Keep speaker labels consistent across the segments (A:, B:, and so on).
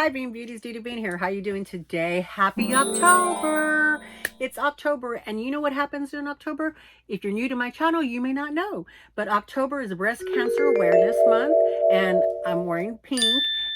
A: Hi Bean Beauties, Dee Bean here. How you doing today? Happy October! It's October, and you know what happens in October? If you're new to my channel, you may not know, but October is Breast Cancer Awareness Month, and I'm wearing pink.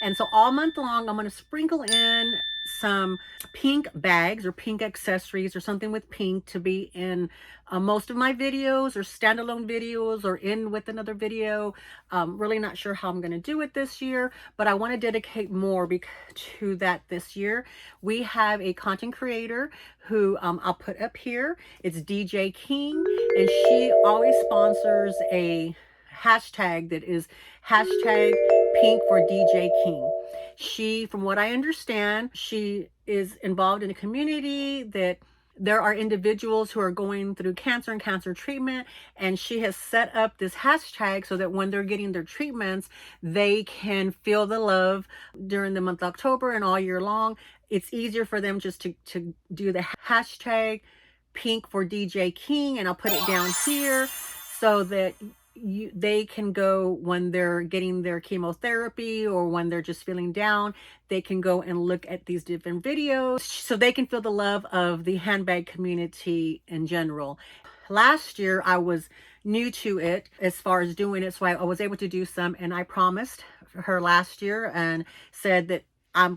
A: And so all month long, I'm going to sprinkle in some pink bags or pink accessories or something with pink to be in most of my videos or standalone videos or in with another video. Really not sure how I'm going to do it this year, but I want to dedicate more to that this year. We have a content creator who I'll put up here. It's DJ King, and she always sponsors a hashtag that is hashtag pink for DJ King. She, from what I understand, she is involved in a community that there are individuals who are going through cancer and cancer treatment, and she has set up this hashtag so that when they're getting their treatments, they can feel the love during the month of October and all year long. It's easier for them just to do the hashtag pink for DJ King, and I'll put it down here so that they can go when they're getting their chemotherapy or when they're just feeling down. They can go and look at these different videos so they can feel the love of the handbag community in general. Last year I was new to it as far as doing it, so I was able to do some, and I promised her last year and said that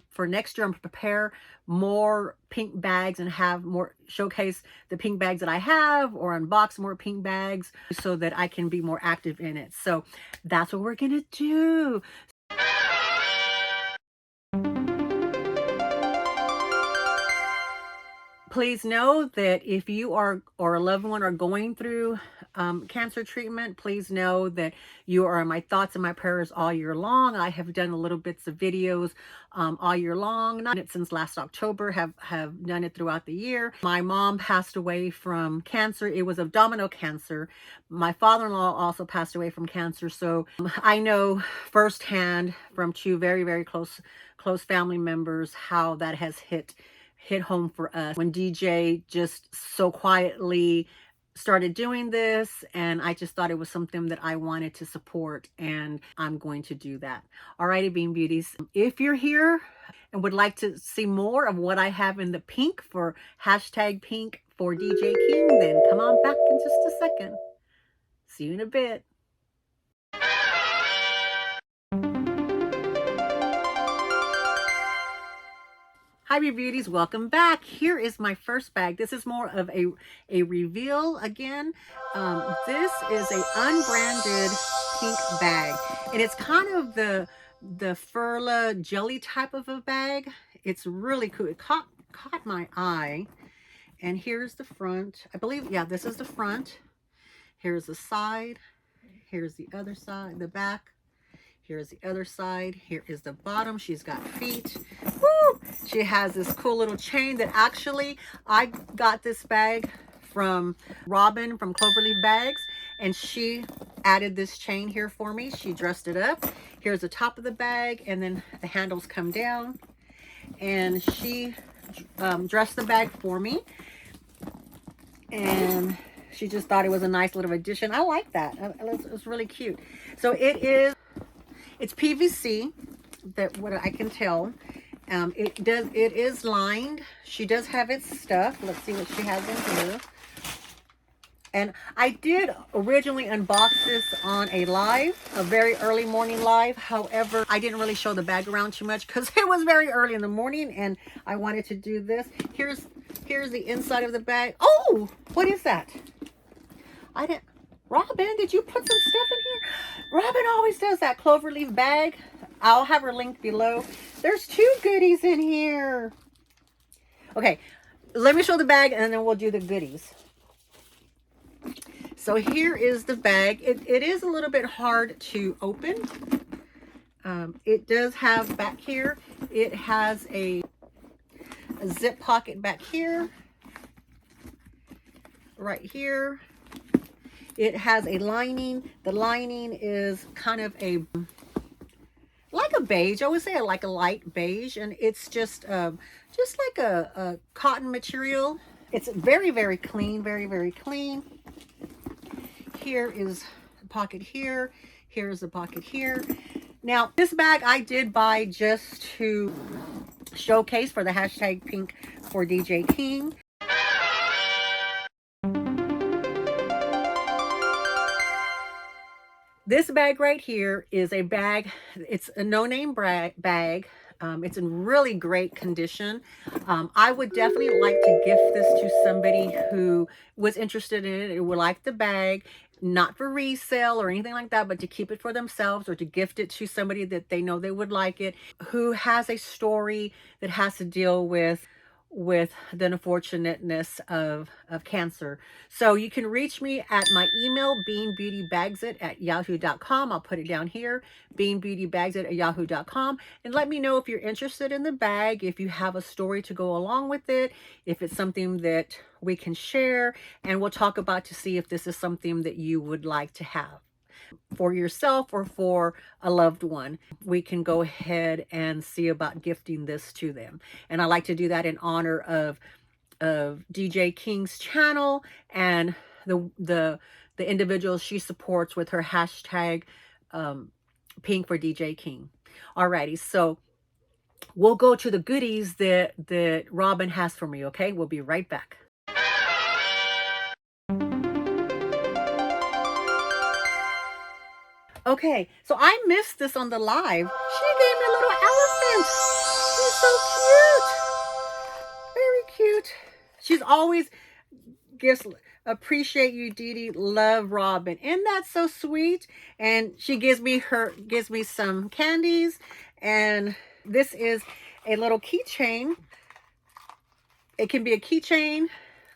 A: for next year I'm going to prepare more pink bags and have more showcase the pink bags that I have, or unbox more pink bags so that I can be more active in it. So that's what we're gonna do. Please know that if you are or a loved one are going through cancer treatment, please know that you are in my thoughts and my prayers all year long. I have done little bits of videos all year long, not since last October, have done it throughout the year. My mom passed away from cancer. It was abdominal cancer. My father-in-law also passed away from cancer. So I know firsthand from two very, very close family members how that has hit home for us when DJ just so quietly started doing this, and I just thought it was something that I wanted to support, and I'm going to do that. Alrighty, Bean Beauties, if you're here and would like to see more of what I have in the pink for hashtag pink for DJ King, then come on back in just a second. See you in a bit. Hi Beauties, welcome back. Here is my first bag. This is more of a reveal again. This is a unbranded pink bag, and it's kind of the Furla jelly type of a bag. It's really cool. It caught my eye. And here's the front. I believe, yeah, this is the front. Here's the side. Here's the other side, the back. Here's the other side. Here is the bottom. She's got feet. Woo! She has this cool little chain that actually I got this bag from Robin from Cloverleaf Bags, and she added this chain here for me. She dressed it up. Here's the top of the bag, and then the handles come down, and she dressed the bag for me, and she just thought it was a nice little addition. I like that. It's really cute. So it's PVC, that what I can tell. It is lined. She does have its stuff. Let's see what she has in here. And I did originally unbox this on a live, a very early morning live. However, I didn't really show the bag around too much because it was very early in the morning and I wanted to do this. Here's the inside of the bag. Oh, what is that? Robin, did you put some stuff in here? Robin always does that. Cloverleaf bag. I'll have her link below. There's two goodies in here. Okay, let me show the bag and then we'll do the goodies. So here is the bag. It is a little bit hard to open. It does have back here. It has a zip pocket back here. Right here. It has a lining. The lining is kind of like a beige. I would say like a light beige, and it's just like a cotton material. It's very, very clean, very, very clean. Here is a pocket here. Here's a pocket here. Now, this bag I did buy just to showcase for the hashtag Pinkfordjking. This bag right here is a bag. It's a no-name bag. It's in really great condition. I would definitely like to gift this to somebody who was interested in it, who would like the bag, not for resale or anything like that, but to keep it for themselves or to gift it to somebody that they know they would like it, who has a story that has to deal with the unfortunateness of cancer. So you can reach me at my email, beanbeautybagsit@yahoo.com. I'll put it down here, beanbeautybagsit@yahoo.com, and let me know if you're interested in the bag, if you have a story to go along with it, if it's something that we can share, and we'll talk about to see if this is something that you would like to have for yourself or for a loved one. We can go ahead and see about gifting this to them. And I like to do that in honor of DJ King's channel and the individuals she supports with her hashtag Pinkfordjking. Alrighty, so we'll go to the goodies that Robin has for me, okay? We'll be right back. Okay, so I missed this on the live. She gave me a little elephant. She's so cute. Very cute. She's always gives, appreciate you, Dee Dee, love Robin. And that's so sweet. And she gives me some candies. And this is a little keychain. It can be a keychain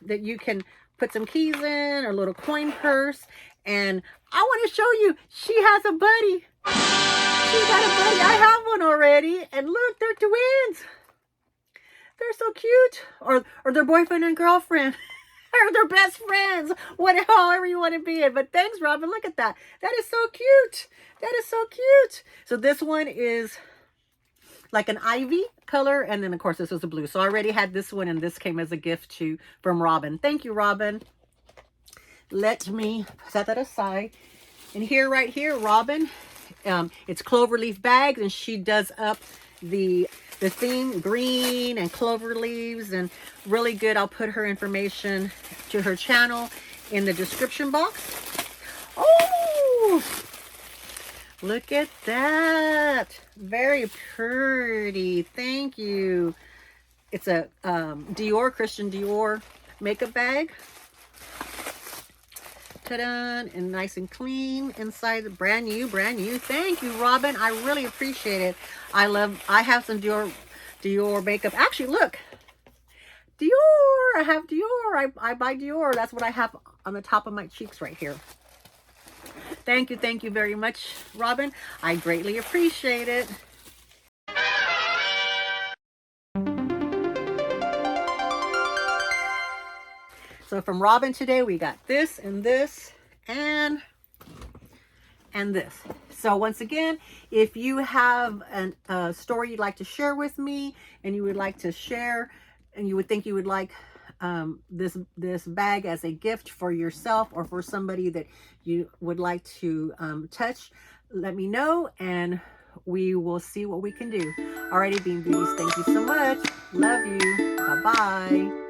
A: that you can put some keys in, or a little coin purse. And I want to show you, she has a buddy. She got a buddy. I have one already. And look, they're twins. They're so cute. Or their boyfriend and girlfriend. Or their best friends. However you want to be it. But thanks, Robin. Look at that. That is so cute. That is so cute. So this one is like an ivy color. And then, of course, this is a blue. So I already had this one. And this came as a gift from Robin. Thank you, Robin. Let me set that aside. And here, right here, Robin, it's Cloverleaf bags, and she does up the theme, green and clover leaves, and really good. I'll put her information to her channel in the description box. Oh, look at that. Very pretty. Thank you. It's a Christian Dior makeup bag. Ta-da! And nice and clean inside, brand new. Thank you, Robin. I really appreciate it. I have some Dior makeup. Actually, look, Dior. I have Dior. I buy Dior. That's what I have on the top of my cheeks right here. Thank you very much, Robin. I greatly appreciate it. So from Robin today, we got this and this and this. So once again, if you have a story you'd like to share with me, and you would like to share, and you would think you would like this bag as a gift for yourself or for somebody that you would like to touch, let me know, and we will see what we can do. Alrighty, Bean Beauties, thank you so much. Love you. Bye-bye.